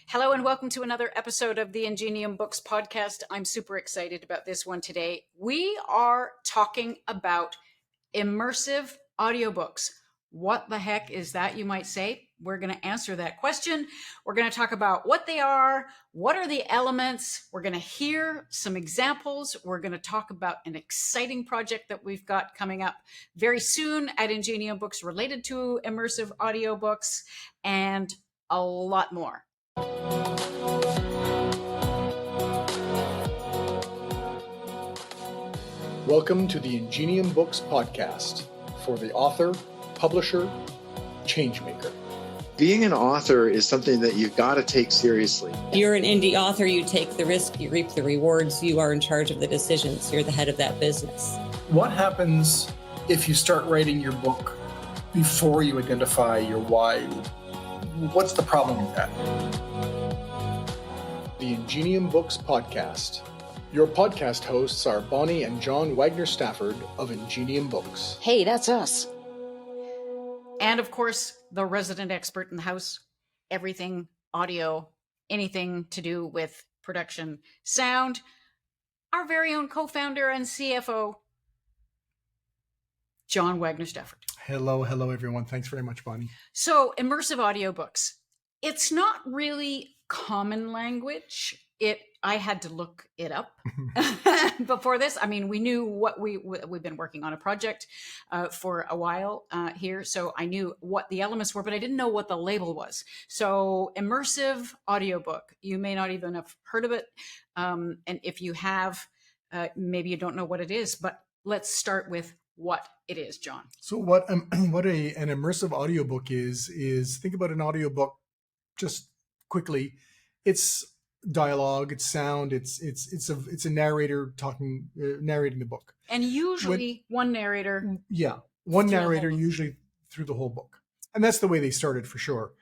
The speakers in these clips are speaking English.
Hello and welcome to another episode of the Ingenium Books podcast. I'm super excited about this one today. We are talking about immersive audiobooks. What the heck is that, you might say? We're going to answer that question. We're going to talk about what they are, what are the elements. We're going to hear some examples. We're going to talk about an exciting project that we've got coming up very soon at Ingenium Books related to immersive audiobooks and a lot more. Welcome to the Ingenium Books podcast for the author, publisher, changemaker. Being an author is something that you've got to take seriously. You're an indie author, you take the risk, you reap the rewards, you are in charge of the decisions, you're the head of that business. What happens if you start writing your book before you identify your why? What's the problem with that? The Ingenium Books podcast. Your podcast hosts are Bonnie and John Wagner-Stafford of Ingenium Books. Hey, that's us. And of course, the resident expert in the house, everything audio, anything to do with production sound, our very own co-founder and CFO, John Wagner-Stafford. Hello, everyone. Thanks very much, Bonnie. So, immersive audiobooks. It's not really common language. I had to look it up before this. I mean, we knew what we've been working on a project for a while here, so I knew what the elements were, but I didn't know what the label was. So, immersive audiobook. You may not even have heard of it, and if you have, maybe you don't know what it is. But let's start with what it is, John. So, what an immersive audiobook is think about an audiobook just quickly. It's dialogue, it's sound, it's a narrator talking, narrating the book, and usually one narrator. Yeah, one narrator usually through the whole book, and that's the way they started for sure.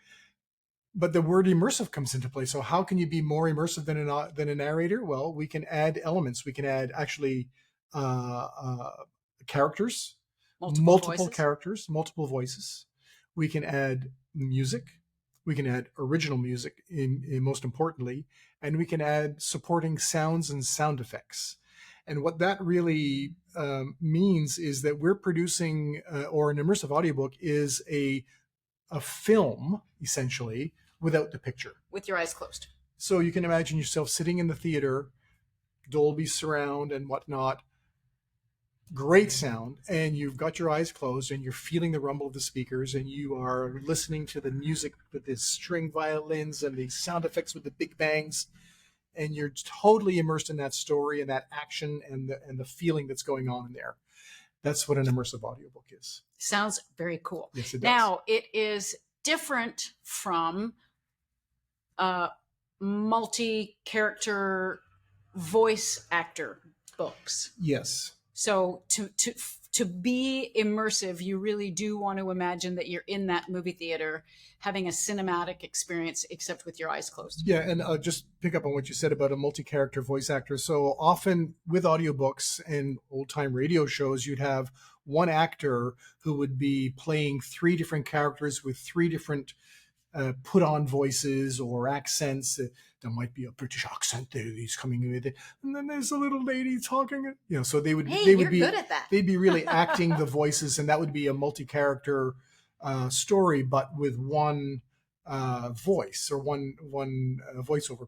But the word immersive comes into play. So how can you be more immersive than a narrator? Well, we can add elements. We can add actually characters, multiple characters, multiple voices. We can add music. We can add original music, in most importantly, and we can add supporting sounds and sound effects. And what that really means is that we're producing, or an immersive audiobook is a film, essentially, without the picture. With your eyes closed. So you can imagine yourself sitting in the theater, Dolby surround and whatnot, great sound, and you've got your eyes closed and you're feeling the rumble of the speakers and you are listening to the music with the string violins and the sound effects with the big bangs, and you're totally immersed in that story and that action and the feeling that's going on in there. That's what an immersive audiobook is. Sounds very cool. Yes, it does. Now, it is different from multi-character voice actor books. Yes. So to be immersive, you really do want to imagine that you're in that movie theater having a cinematic experience, except with your eyes closed. Yeah, and just pick up on what you said about a multi-character voice actor. So often with audiobooks and old-time radio shows, you'd have one actor who would be playing three different characters with three different put-on voices or accents. There might be a British accent there he's coming with it, and then there's a little lady talking. So they would be good at that. They'd be really acting the voices, and that would be a multi-character story, but with one voice or one voiceover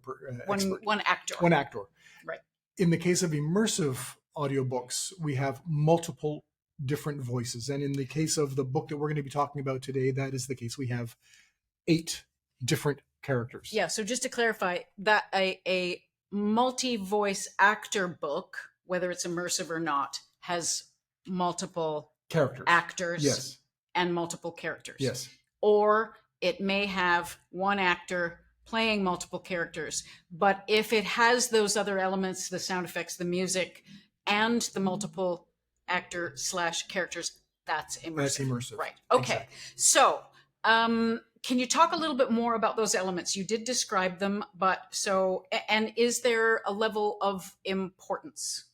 expert. One actor. One actor. Right. In the case of immersive audiobooks, we have multiple different voices, and in the case of the book that we're going to be talking about today, that is the case. We have 8 different characters. Yeah, so just to clarify, that a multi-voice actor book, whether it's immersive or not, has multiple characters, actors, yes, and multiple characters. Yes. Or it may have one actor playing multiple characters, but if it has those other elements, the sound effects, the music, and the multiple actor / characters, that's immersive. That's immersive. Right. Okay. Exactly. So, can you talk a little bit more about those elements? You did describe them, and is there a level of importance?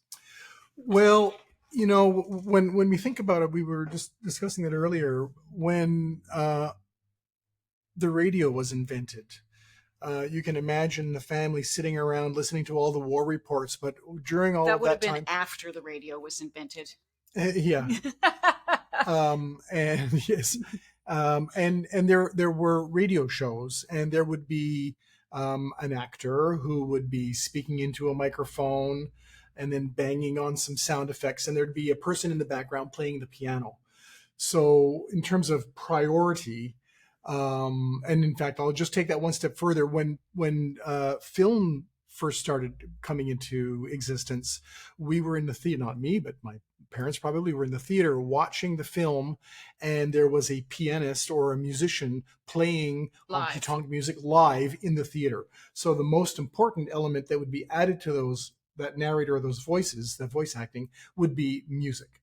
Well, when we think about it, we were just discussing that earlier. When the radio was invented, you can imagine the family sitting around listening to all the war reports. But during all That of would have that been time, after the radio was invented. yeah, and yes, and there were radio shows, and there would be an actor who would be speaking into a microphone and then banging on some sound effects, and there'd be a person in the background playing the piano. So in terms of priority, and in fact, I'll just take that one step further. When film first started coming into existence, we were in the theater, not me, but my parents probably were in the theater watching the film, and there was a pianist or a musician playing Live. honky-tonk music live in the theater. So the most important element that would be added to that narrator or those voices, that voice acting, would be music.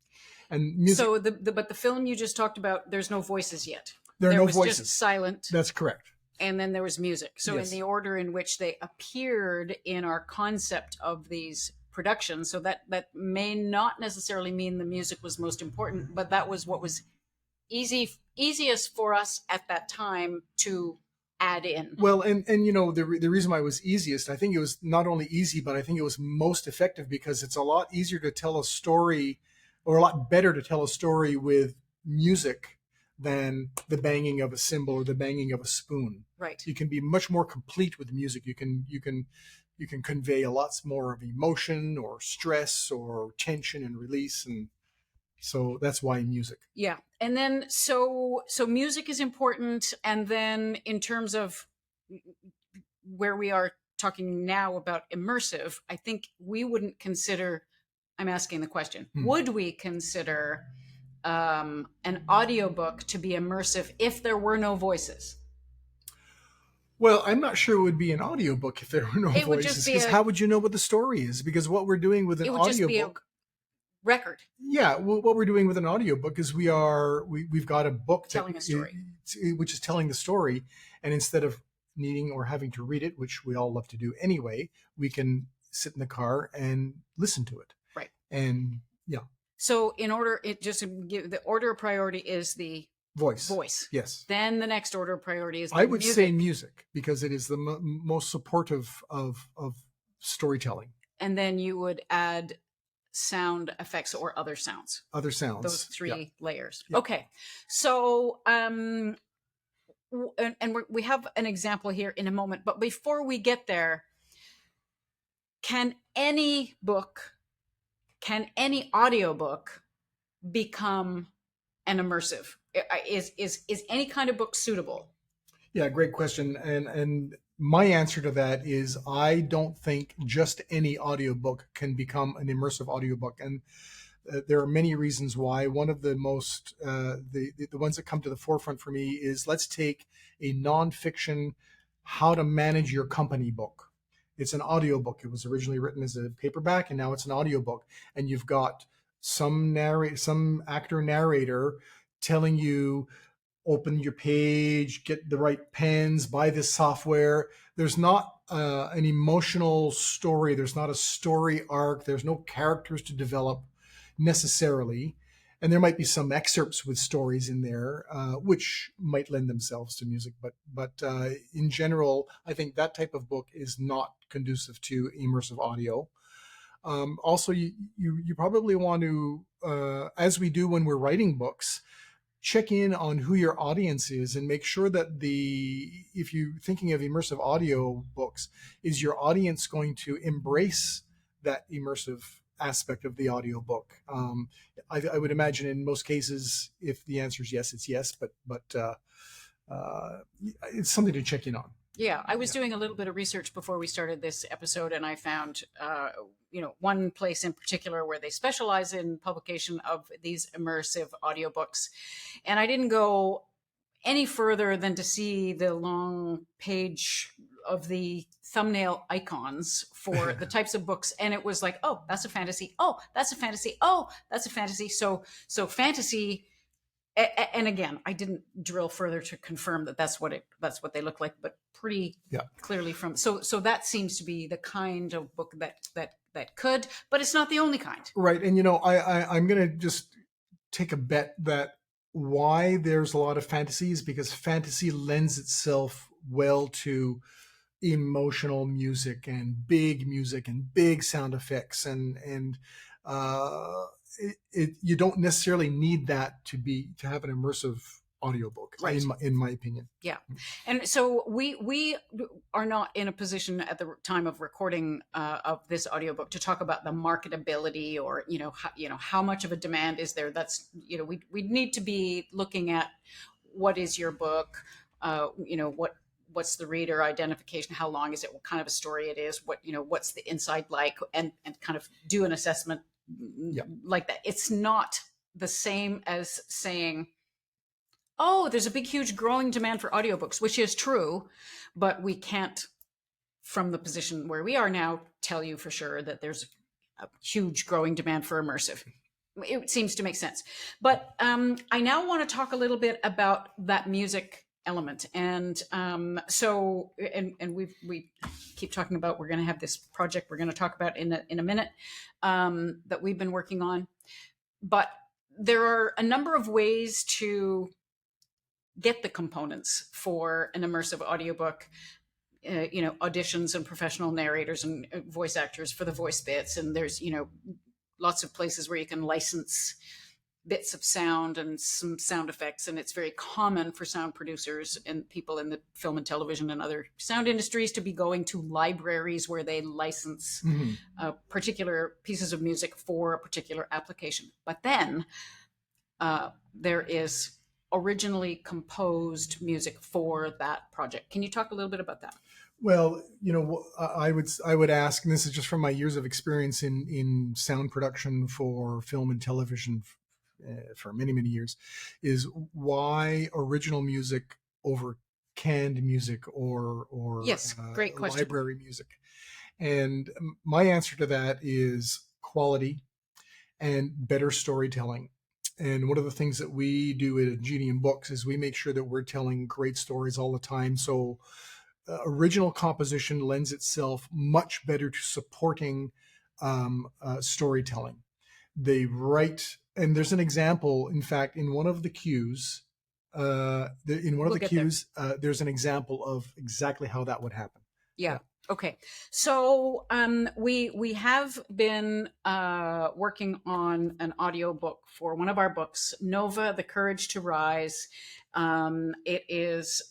And music. So but the film you just talked about, there's no voices yet. There are there no was voices. Just silent. That's correct. And then there was music. So Yes. in the order in which they appeared in our concept of these productions, so that may not necessarily mean the music was most important, but that was what was easiest for us at that time to add in. Well, and the reason why it was easiest, I think it was not only easy, but I think it was most effective because it's a lot easier to tell a story, or a lot better to tell a story with music than the banging of a cymbal or the banging of a spoon. Right. You can be much more complete with music. You can convey a lot more of emotion or stress or tension and release, and so that's why music. Yeah. And then so music is important, and then in terms of where we are talking now about immersive, I think we wouldn't consider, I'm asking the question, would we consider an audiobook to be immersive if there were no voices? Well, I'm not sure it would be an audiobook if there were no voices, because how would you know what the story is? Because what we're doing with an audiobook, just be a record. Yeah, well, what we're doing with an audiobook is we've got a book telling a story, which is telling the story, and instead of needing or having to read it, which we all love to do anyway, we can sit in the car and listen to it. Right. And yeah. So the order of priority is the voice. Yes. Then the next order of priority is the I would music. say music, because it is the most supportive of storytelling. And then you would add sound effects or other sounds. Those three layers. Yeah. Okay. So and we have an example here in a moment, but before we get there, can any audiobook become an immersive? Is any kind of book suitable? Yeah, great question. And my answer to that is I don't think just any audiobook can become an immersive audiobook. And there are many reasons why. One of the most, the ones that come to the forefront for me is, let's take a nonfiction, how to manage your company book. It's an audiobook. It was originally written as a paperback, and now it's an audiobook. And you've got some actor narrator telling you, open your page, get the right pens, buy this software. There's not an emotional story. There's not a story arc. There's no characters to develop necessarily. And there might be some excerpts with stories in there, which might lend themselves to music. But in general, I think that type of book is not conducive to immersive audio. Also, you probably want to, as we do when we're writing books, check in on who your audience is and make sure that if you're thinking of immersive audio books, is your audience going to embrace that immersive aspect of the audiobook? I would imagine in most cases, if the answer is yes, it's yes, but it's something to check in on. Yeah, I was doing a little bit of research before we started this episode, and I found, one place in particular where they specialize in publication of these immersive audiobooks. And I didn't go any further than to see the long page of the thumbnail icons for the types of books. And it was like, oh, that's a fantasy. Oh, that's a fantasy. Oh, that's a fantasy. So fantasy. And again, I didn't drill further to confirm that that's what they look like, but pretty clearly from. So that seems to be the kind of book that could, but it's not the only kind. Right. And, I'm going to just take a bet that why there's a lot of fantasies, because fantasy lends itself well to emotional music and big sound effects, and you don't necessarily need that to have an immersive audiobook, Right. in my opinion. Yeah. And so we are not in a position at the time of recording of this audiobook to talk about the marketability, or how much of a demand is there. That's we need to be looking at what is your book, what's the reader identification, how long is it, what kind of a story it is, what's the inside like, and kind of do an assessment like that. It's not the same as saying, oh, there's a big, huge growing demand for audiobooks, which is true, but we can't, from the position where we are now, tell you for sure that there's a huge growing demand for immersive. It seems to make sense. But I now want to talk a little bit about that music element. And we keep talking about, we're going to have this project we're going to talk about in a minute that we've been working on. But there are a number of ways to get the components for an immersive audiobook, auditions and professional narrators and voice actors for the voice bits. And there's, lots of places where you can license bits of sound and some sound effects. And it's very common for sound producers and people in the film and television and other sound industries to be going to libraries where they license particular pieces of music for a particular application. But then there is originally composed music for that project. Can you talk a little bit about that? Well, I would ask, and this is just from my years of experience in sound production for film and television for many, many years, is why original music over canned music or yes, great question. Library music. And my answer to that is quality and better storytelling. And one of the things that we do at Ingenium Books is we make sure that we're telling great stories all the time. So original composition lends itself much better to supporting storytelling. They write, and there's an example, in fact, in one of the cues, there's an example of exactly how that would happen. Yeah. Okay. So we have been working on an audiobook for one of our books, Nova, The Courage to Rise. It is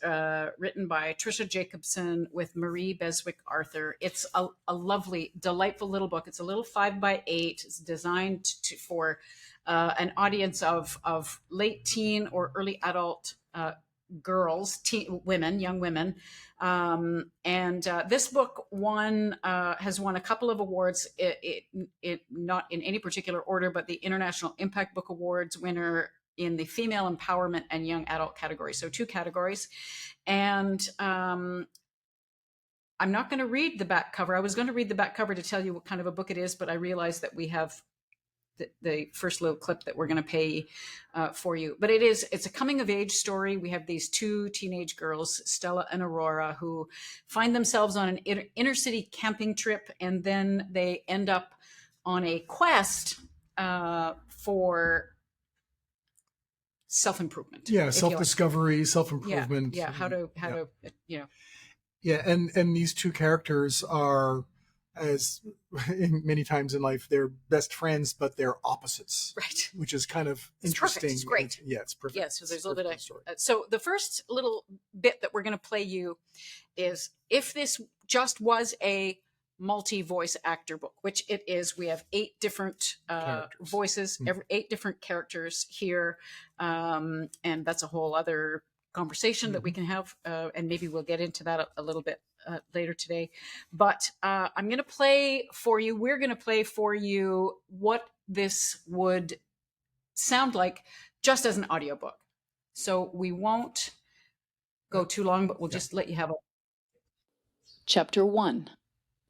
written by Tricia Jacobson with Marie Beswick Arthur. It's a lovely, delightful little book. It's a little 5x8. It's designed for an audience of late teen or early adult girls, young women. And this book has won a couple of awards, it not in any particular order, but the International Impact Book Awards winner in the female empowerment and young adult category. So 2 categories. And I'm not going to read the back cover. I was going to read the back cover to tell you what kind of a book it is, but I realized that we have the first little clip that we're going to play for you. But it's a coming of age story. We have these 2 teenage girls, Stella and Aurora, who find themselves on an inner city camping trip, and then they end up on a quest for self-improvement. Yeah, self-discovery, self-improvement. Yeah, how to Yeah, and these 2 characters are, as many times in life, they're best friends, but they're opposites. Right. Which is kind of it's interesting. Perfect. It's great. It's perfect. Yeah, so there's a little bit of so the first little bit that we're going to play you is, if this just was a multi-voice actor book, which it is. We have 8 different voices, 8 different characters here, and that's a whole other conversation that we can have, and maybe we'll get into that a little bit later today. But we're going to play for you what this would sound like just as an audiobook. So we won't go too long, but we'll just let you have a... Chapter 1.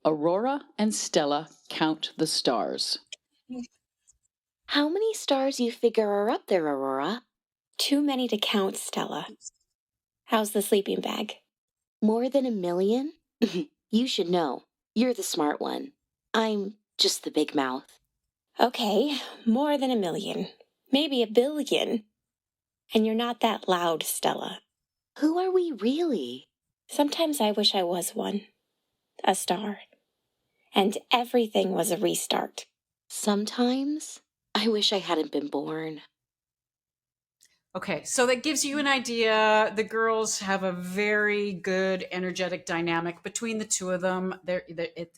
Aurora and Stella count the stars. How many stars you figure are up there, Aurora? Too many to count, Stella. How's the sleeping bag? More than 1 million? You should know. You're the smart one. I'm just the big mouth. Okay, more than 1 million. Maybe 1 billion. And you're not that loud, Stella. Who are we really? Sometimes I wish I was one. A star. And everything was a restart. Sometimes I wish I hadn't been born. Okay, so that gives you an idea. The girls have a very good energetic dynamic between the two of them. The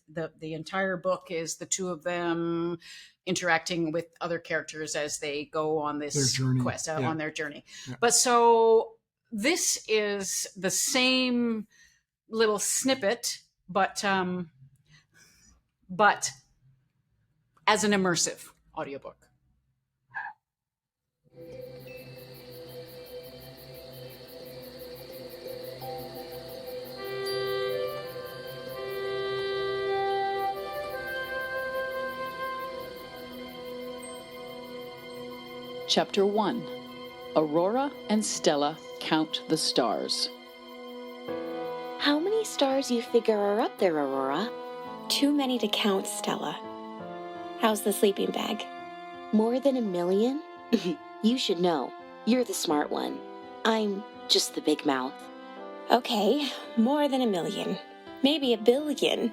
entire book is the two of them interacting with other characters as they go on Their this journey. quest, Yeah. on their journey. Yeah. But so this is the same little snippet, but as an immersive audiobook. Chapter 1. Aurora and Stella Count the Stars. How many stars you figure are up there, Aurora? Too many to count, Stella. How's the sleeping bag? More than 1,000,000? You should know. You're the smart one. I'm just the big mouth. Okay, more than 1,000,000. Maybe 1,000,000,000.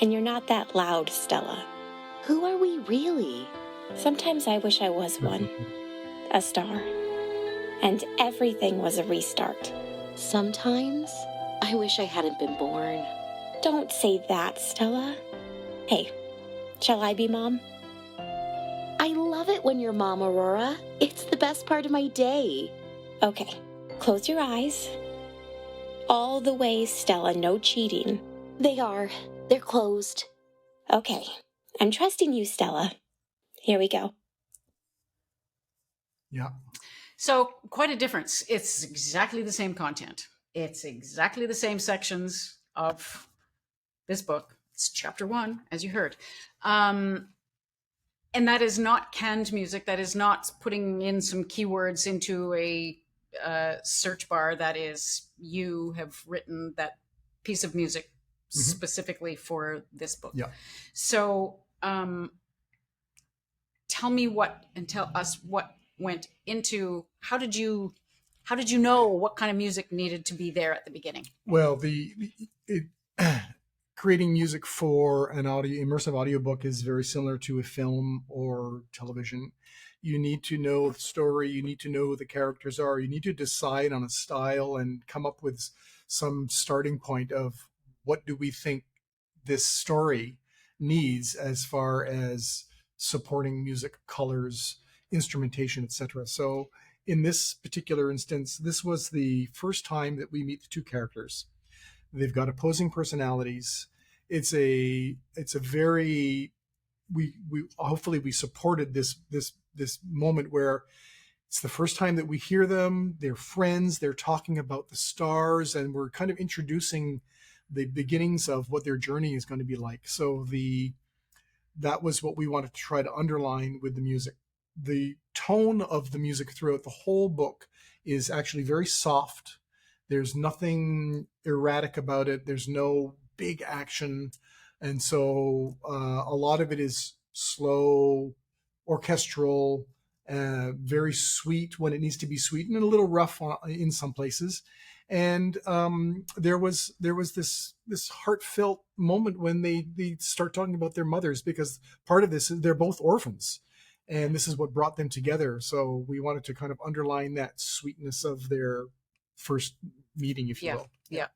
And you're not that loud, Stella. Who are we really? Sometimes I wish I was one. A star. And everything was a restart. Sometimes I wish I hadn't been born. Don't say that, Stella. Hey, shall I be mom? I love it when you're mom, Aurora. It's the best part of my day. Okay, close your eyes. All the way, Stella, no cheating. They're closed. Okay, I'm trusting you, Stella. Here we go. Yeah. So quite a difference. It's exactly the same content. It's exactly the same sections of this book. It's chapter 1, as you heard. And that is not canned music. That is not putting in some keywords into a search bar. That is, you have written that piece of music specifically for this book. Yeah. So tell me tell us what went into, how did you know what kind of music needed to be there at the beginning? Well, creating music for an immersive audiobook is very similar to a film or television. You need to know the story. You need to know who the characters are. You need to decide on a style and come up with some starting point of what do we think this story needs as far as supporting music, colors, instrumentation, etc. So in this particular instance, this was the first time that we meet the two characters. They've got opposing personalities. It's a very, we hopefully we supported this moment where it's the first time that we hear them. They're friends. They're talking about the stars, and we're kind of introducing the beginnings of what their journey is going to be like. So that was what we wanted to try to underline with the music. The tone of the music throughout the whole book is actually very soft. There's nothing erratic about it. There's no big action. And so a lot of it is slow, orchestral, very sweet when it needs to be sweet, and a little rough in some places. And there was this heartfelt moment when they start talking about their mothers, because part of this is they're both orphans, and this is what brought them together. So we wanted to kind of underline that sweetness of their first meeting, if you will. Yeah.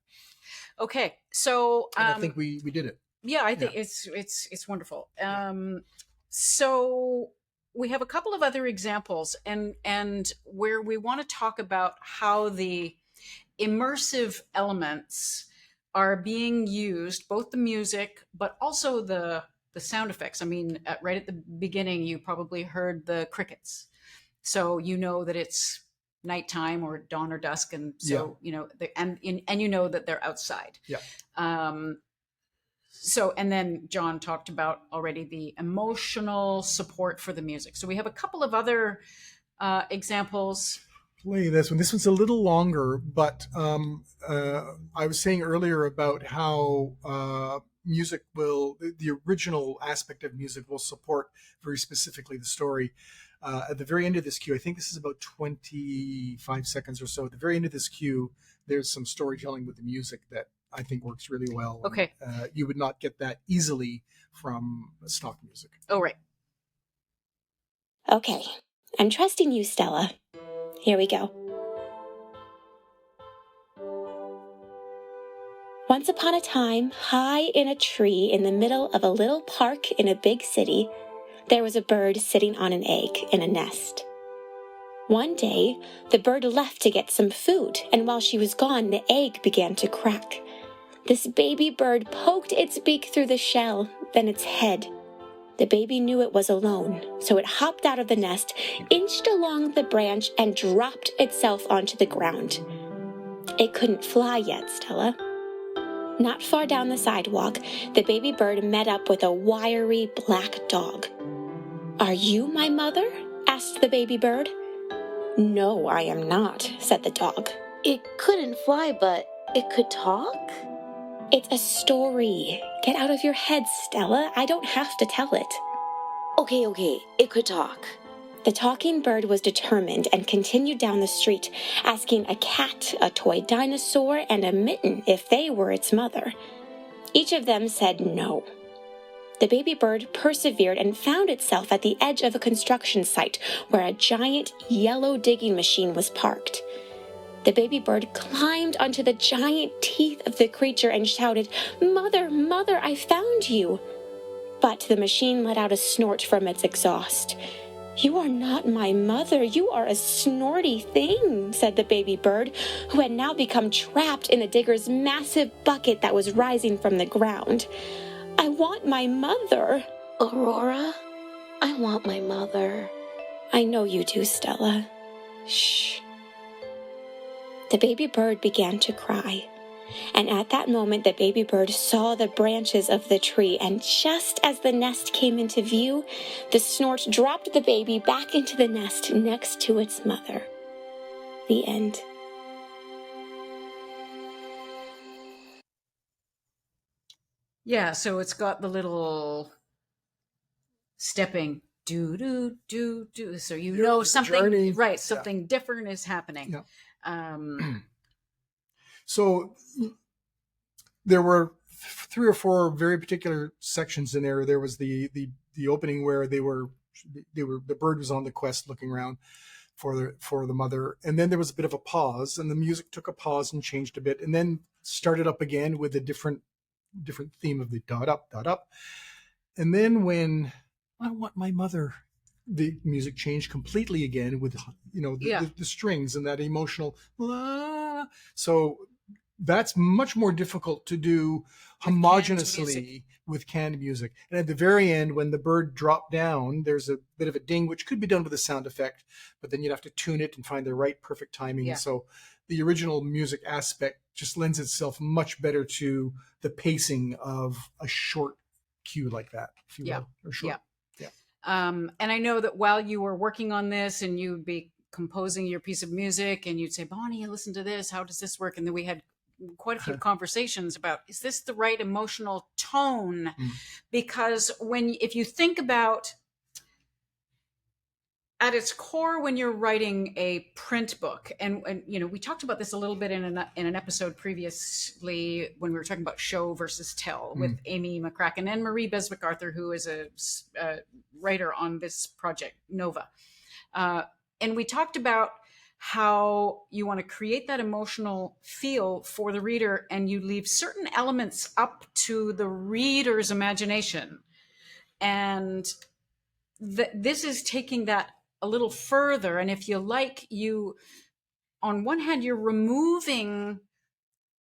Okay, so and I think we did it. Yeah, I think it's wonderful. So we have a couple of other examples, and where we want to talk about how the immersive elements are being used, both the music, but also the sound effects. I mean, right at the beginning, you probably heard the crickets. So you know that it's nighttime or dawn or dusk. And so, you know, and you know that they're outside. Yeah. So, and then John talked about already the emotional support for the music. So we have a couple of other examples. Play this one. This one's a little longer, but I was saying earlier about how music the original aspect of music will support very specifically the story. At the very end of this cue, I think this is about 25 seconds or so, at the very end of this cue, there's some storytelling with the music that I think works really well. Okay. You would not get that easily from stock music. Oh, right. Okay, I'm trusting you, Stella. Here we go. Once upon a time, high in a tree in the middle of a little park in a big city, there was a bird sitting on an egg in a nest. One day, the bird left to get some food, and while she was gone, the egg began to crack. This baby bird poked its beak through the shell, then its head. The baby knew it was alone, so it hopped out of the nest, inched along the branch, and dropped itself onto the ground. It couldn't fly yet, Stella. Not far down the sidewalk, the baby bird met up with a wiry black dog. "Are you my mother?" asked the baby bird. "No, I am not," said the dog. It couldn't fly, but it could talk? It's a story. Get out of your head, Stella. I don't have to tell it. Okay, it could talk. The talking bird was determined and continued down the street, asking a cat, a toy dinosaur, and a mitten if they were its mother. Each of them said no. The baby bird persevered and found itself at the edge of a construction site where a giant yellow digging machine was parked. The baby bird climbed onto the giant teeth of the creature and shouted, "Mother, mother, I found you!" But the machine let out a snort from its exhaust. "You are not my mother. You are a snorty thing," said the baby bird, who had now become trapped in the digger's massive bucket that was rising from the ground. "I want my mother." Aurora, I want my mother. "I know you do, Stella. Shh." The baby bird began to cry. And at that moment, the baby bird saw the branches of the tree, and just as the nest came into view, the snort dropped the baby back into the nest next to its mother. The end. Yeah, so it's got the little stepping do do do do, so you know something journey. right, something different is happening. So there were 3 or 4 very particular sections in there. There was the opening where the bird was on the quest looking around for the mother, and then there was a bit of a pause, and the music took a pause and changed a bit, and then started up again with a different theme of the dot up, and then when "I want my mother," the music changed completely again with the strings and that emotional. So that's much more difficult to do homogeneously with canned music. And at the very end, when the bird dropped down, there's a bit of a ding, which could be done with a sound effect, but then you'd have to tune it and find the right perfect timing. Yeah. So the original music aspect just lends itself much better to the pacing of a short cue like that, if you will. Or short. And I know that while you were working on this and you'd be composing your piece of music and you'd say, "Bonnie, listen to this. How does this work?" And then we had quite a few conversations about, is this the right emotional tone? Because if you think about at its core, when you're writing a print book, and we talked about this a little bit in an episode previously when we were talking about show versus tell with Amy McCracken and Marie Beswick Arthur, who is a writer on this project, Nova. And we talked about how you want to create that emotional feel for the reader, and you leave certain elements up to the reader's imagination. And this is taking that a little further. And if you like, on one hand, you're removing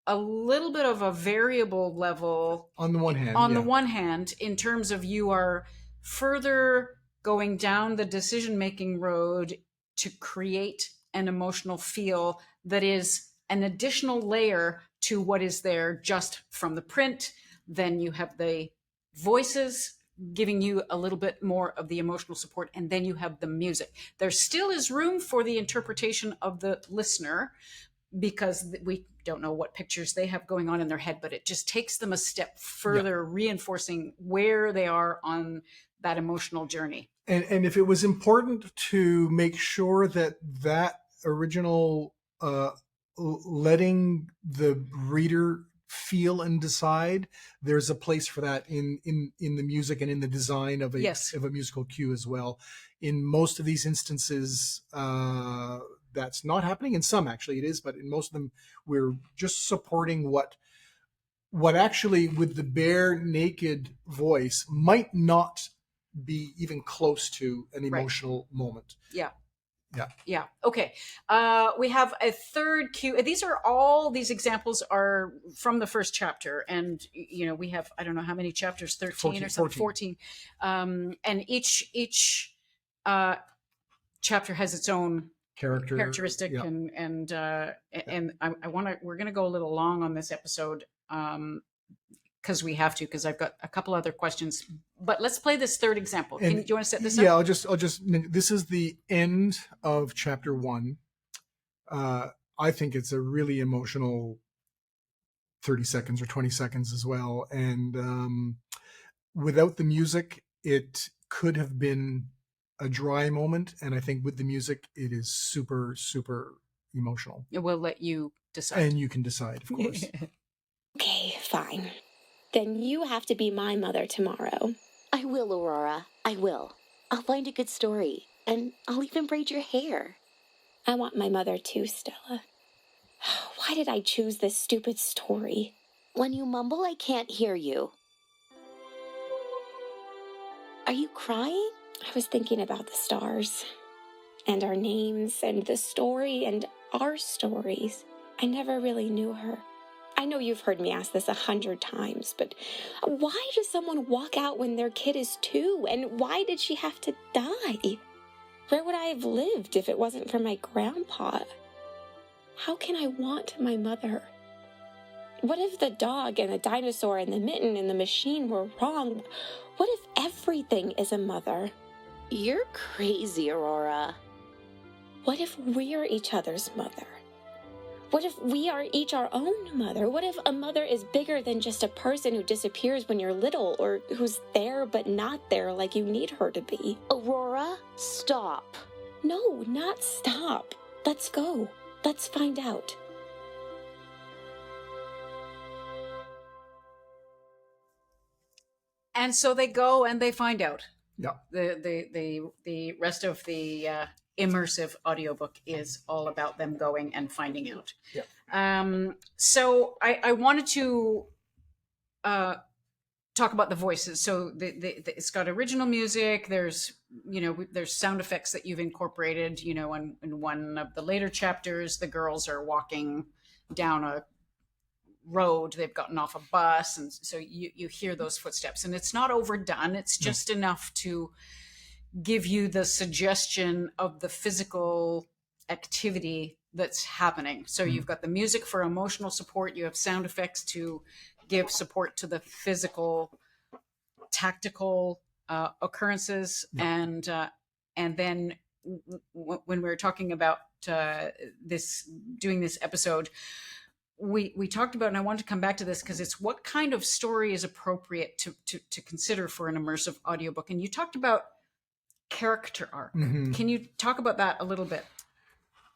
a little bit of a variable level on the one hand, in terms of you are further going down the decision-making road to create an emotional feel that is an additional layer to what is there just from the print. Then you have the voices giving you a little bit more of the emotional support, and then you have the music. There still is room for the interpretation of the listener, because we don't know what pictures they have going on in their head, but it just takes them a step further, reinforcing where they are on that emotional journey. And if it was important to make sure that original letting the reader feel and decide, there's a place for that in the music and in the design of a musical cue as well. In most of these instances, that's not happening. In some, actually, it is, but in most of them, we're just supporting what actually, with the bare naked voice, might not be even close to an emotional moment. Yeah. Okay. We have a third cue. These examples are from the first chapter. And, we have, I don't know how many chapters, 13 14, or something, 14. And each chapter has its own characteristic. Yeah. And we're going to go a little long on this episode. Because we have to, because I've got a couple other questions. But let's play this third example. Do you want to set this up? Yeah, I'll just. This is the end of chapter 1. I think it's a really emotional 30 seconds or 20 seconds as well. And without the music, it could have been a dry moment. And I think with the music, it is super, super emotional. We'll let you decide. And you can decide, of course. Okay, fine. Then you have to be my mother tomorrow. I will, Aurora. I will. I'll find a good story, and I'll even braid your hair. I want my mother too, Stella. Why did I choose this stupid story? When you mumble, I can't hear you. Are you crying? I was thinking about the stars, and our names, and the story, and our stories. I never really knew her. I know you've heard me ask this 100 times, but why does someone walk out when their kid is 2? And why did she have to die? Where would I have lived if it wasn't for my grandpa? How can I want my mother? What if the dog and the dinosaur and the mitten and the machine were wrong? What if everything is a mother? You're crazy, Aurora. What if we're each other's mother? What if we are each our own mother? What if a mother is bigger than just a person who disappears when you're little, or who's there but not there like you need her to be? Aurora, stop. No, not stop. Let's go. Let's find out. And so they go and they find out. Yeah. The rest of the immersive audiobook is all about them going and finding out. Yeah. So I wanted to talk about the voices. So it's got original music. There's sound effects that you've incorporated. In one of the later chapters, the girls are walking down a road. They've gotten off a bus, and so you hear those footsteps. And it's not overdone. It's just enough to give you the suggestion of the physical activity that's happening. So you've got the music for emotional support. You have sound effects to give support to the physical, tactical occurrences. And then when we were talking about doing this episode, we talked about, and I wanted to come back to this because it's what kind of story is appropriate to consider for an immersive audiobook. And you talked about character arc. Mm-hmm. Can you talk about that a little bit?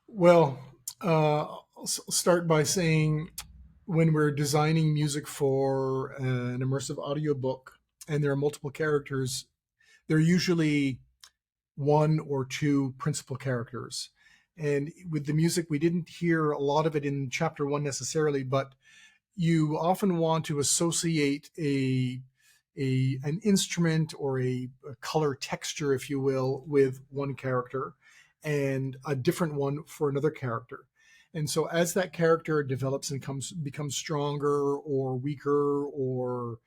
Well, I'll start by saying, when we're designing music for an immersive audiobook and there are multiple characters, there are usually 1 or 2 principal characters. And with the music, we didn't hear a lot of it in chapter 1 necessarily, but you often want to associate an instrument or a color texture, if you will, with one character and a different one for another character. And so as that character develops and becomes stronger or weaker, or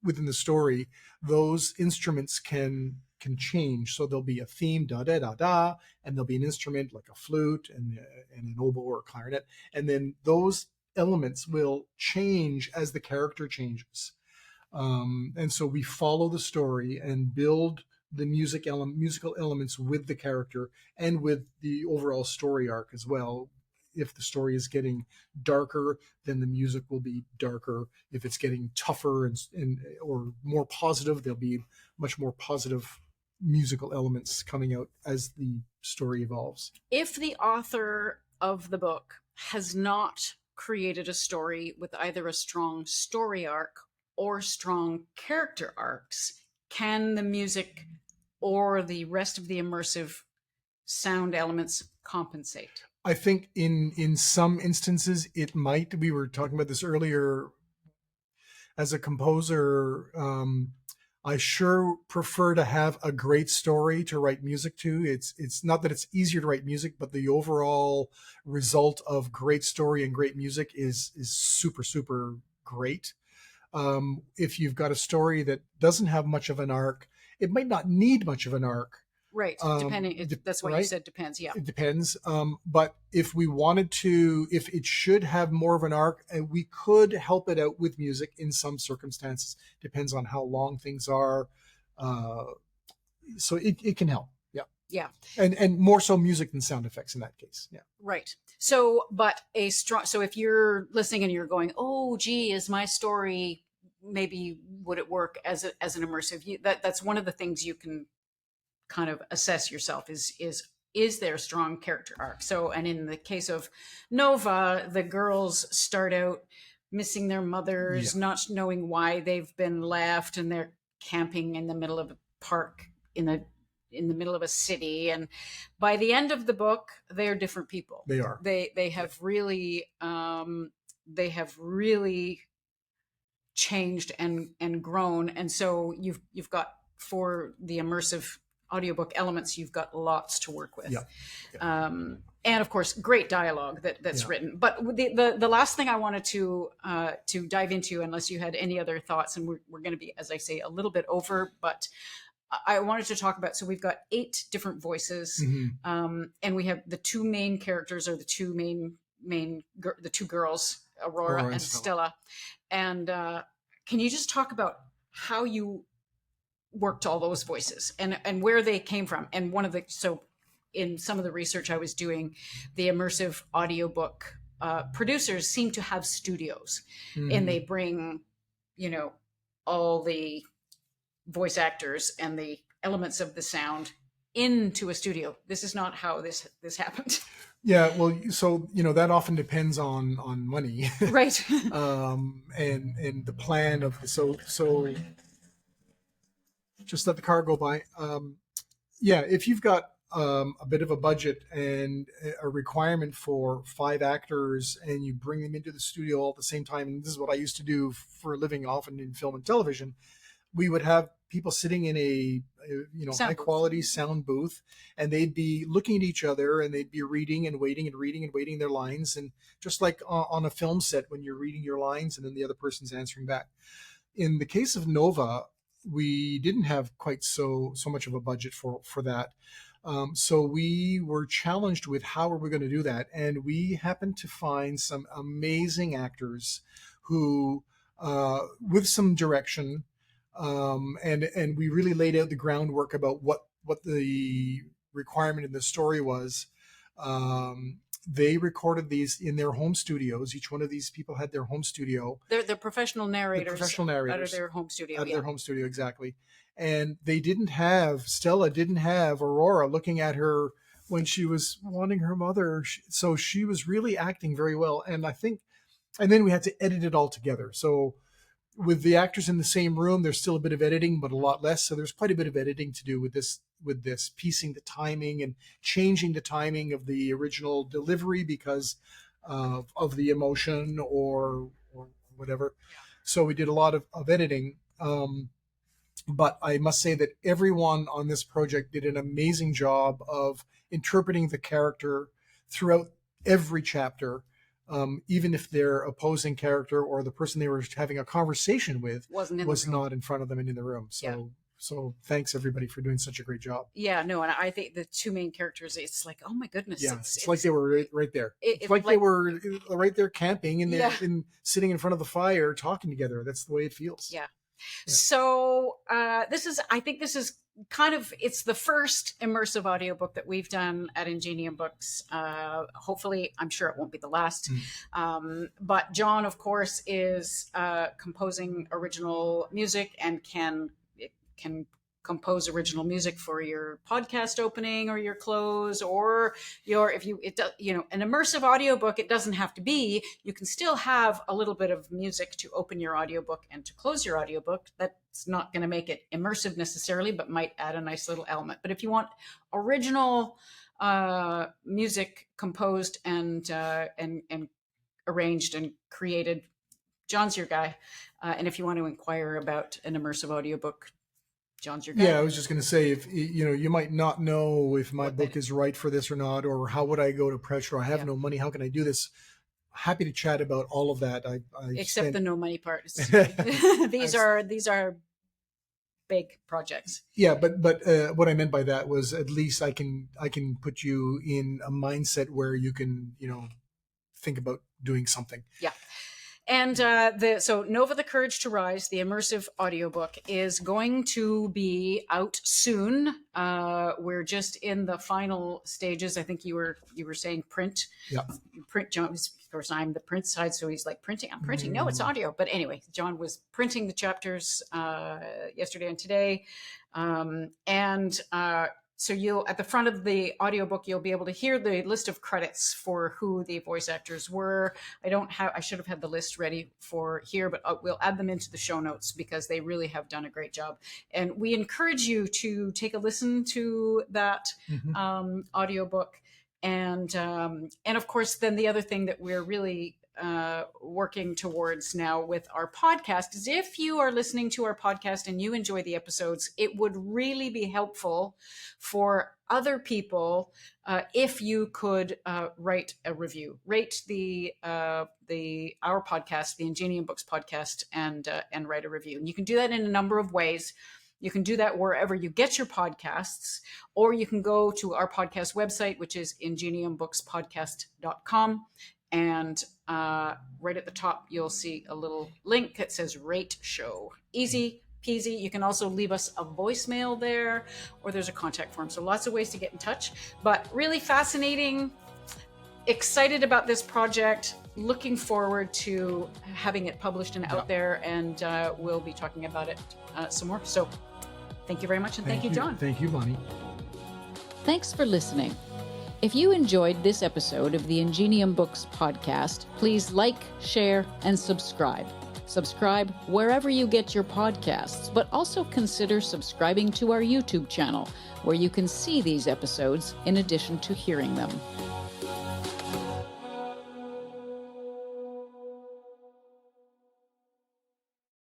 within the story, those instruments can change. So there'll be a theme, da da da da, and there'll be an instrument like a flute and an oboe or a clarinet, and then those elements will change as the character changes. And so we follow the story and build the musical elements with the character and with the overall story arc as well. If the story is getting darker, then the music will be darker. If it's getting tougher and or more positive, there'll be much more positive musical elements coming out as the story evolves. If the author of the book has not created a story with either a strong story arc or strong character arcs, can the music or the rest of the immersive sound elements compensate? I think in some instances it might. We were talking about this earlier. As a composer, I sure prefer to have a great story to write music to. It's not that it's easier to write music, but the overall result of great story and great music is super, super great. If you've got a story that doesn't have much of an arc, it might not need much of an arc. Right. Depending. That's what you said. Depends. Yeah. It depends. But if we wanted to, if it should have more of an arc, we could help it out with music in some circumstances. Depends on how long things are. So it can help. Yeah. Yeah. And more so music than sound effects in that case. Yeah. Right. So, but so if you're listening and you're going, oh, gee, is my story, maybe would it work as an immersive? That's one of the things you can kind of assess yourself is there a strong character arc. So, and in the case of Nova, the girls start out missing their mothers, not knowing why they've been left, and they're camping in the middle of a park in the middle of a city, and by the end of the book they're different people. They are. They have really changed and grown. And so you've got, for the immersive audiobook elements, you've got lots to work with. And of course, great dialogue that's written. But the last thing I wanted to dive into, unless you had any other thoughts, and we're going to be, as I say, a little bit over, but I wanted to talk about, so we've got 8 different voices, and we have the 2 main characters, or the two the 2 girls, Aurora and Stella. And can you just talk about how you worked all those voices and where they came from? And so in some of the research I was doing, the immersive audiobook producers seem to have studios, and they bring, all the voice actors and the elements of the sound into a studio. This is not how this happened. Yeah, well, so that often depends on money, right? And the plan of so just let the car go by. If you've got a bit of a budget and a requirement for 5 actors, and you bring them into the studio all at the same time, and this is what I used to do for a living, often in film and television, we would have people sitting in a high quality sound booth, and they'd be looking at each other, and they'd be reading and waiting and reading and waiting their lines, and just like on a film set when you're reading your lines and then the other person's answering back. In the case of Nova, we didn't have quite so much of a budget for that. So we were challenged with how are we going to do that, and we happened to find some amazing actors who, with some direction, and we really laid out the groundwork about what the requirement in the story was. They recorded these in their home studios. Each one of these people had their home studio. They're professional narrators. Out of their home studio. Out of their home studio, exactly. And Stella didn't have Aurora looking at her when she was wanting her mother. So she was really acting very well. And then we had to edit it all together. So with the actors in the same room, there's still a bit of editing, but a lot less. So there's quite a bit of editing to do with this piecing the timing and changing the timing of the original delivery because of the emotion or whatever. So we did a lot of editing. But I must say that everyone on this project did an amazing job of interpreting the character throughout every chapter. Even if their opposing character or the person they were having a conversation with was not in front of them and in the room. So thanks everybody for doing such a great job. Yeah, no, and I think the 2 main characters, it's like, oh my goodness. Yeah, it's like they were right there. It's like they were right there camping and they're sitting in front of the fire talking together. That's the way it feels. Yeah. So I think this is kind of, it's the first immersive audiobook that we've done at Ingenium Books. Hopefully, I'm sure it won't be the last. But John, of course, is composing original music and can compose original music for your podcast opening or your close, or an immersive audiobook, it doesn't have to be. You can still have a little bit of music to open your audiobook and to close your audiobook. That's not going to make it immersive necessarily, but might add a nice little element. But if you want original music composed and arranged and created, John's your guy. And if you want to inquire about an immersive audiobook, John's your guy. Yeah, I was just going to say, if you might not know if my book is right for this or not, or how would I go to pressure? I have no money. How can I do this? Happy to chat about all of that. Except the no money part. These are big projects. Yeah, but what I meant by that was, at least I can put you in a mindset where you can think about doing something. Yeah. And so Nova the Courage to Rise, the immersive audiobook, is going to be out soon. We're just in the final stages. I think you were saying print. Yeah. Print, John. Of course, I'm the print side, so he's like printing. I'm printing. No, it's audio. But anyway, John was printing the chapters yesterday and today, so you'll, at the front of the audiobook, you'll be able to hear the list of credits for who the voice actors were. I should have had the list ready for here, but we'll add them into the show notes because they really have done a great job. And we encourage you to take a listen to that audiobook. And of course, then the other thing that we're really working towards now with our podcast is, if you are listening to our podcast and you enjoy the episodes, it would really be helpful for other people if you could write a review, rate our podcast, the Ingenium Books podcast, and write a review. And you can do that in a number of ways. You can do that wherever you get your podcasts, or you can go to our podcast website, which is ingeniumbookspodcast.com. And right at the top, you'll see a little link that says Rate Show. Easy peasy. You can also leave us a voicemail there, or there's a contact form. So lots of ways to get in touch. But really fascinating, excited about this project, looking forward to having it published and out there. And we'll be talking about it some more. So thank you very much. And thank you, John. Thank you, Bonnie. Thanks for listening. If you enjoyed this episode of the Ingenium Books podcast, please like, share, and subscribe. Subscribe wherever you get your podcasts, but also consider subscribing to our YouTube channel, where you can see these episodes in addition to hearing them.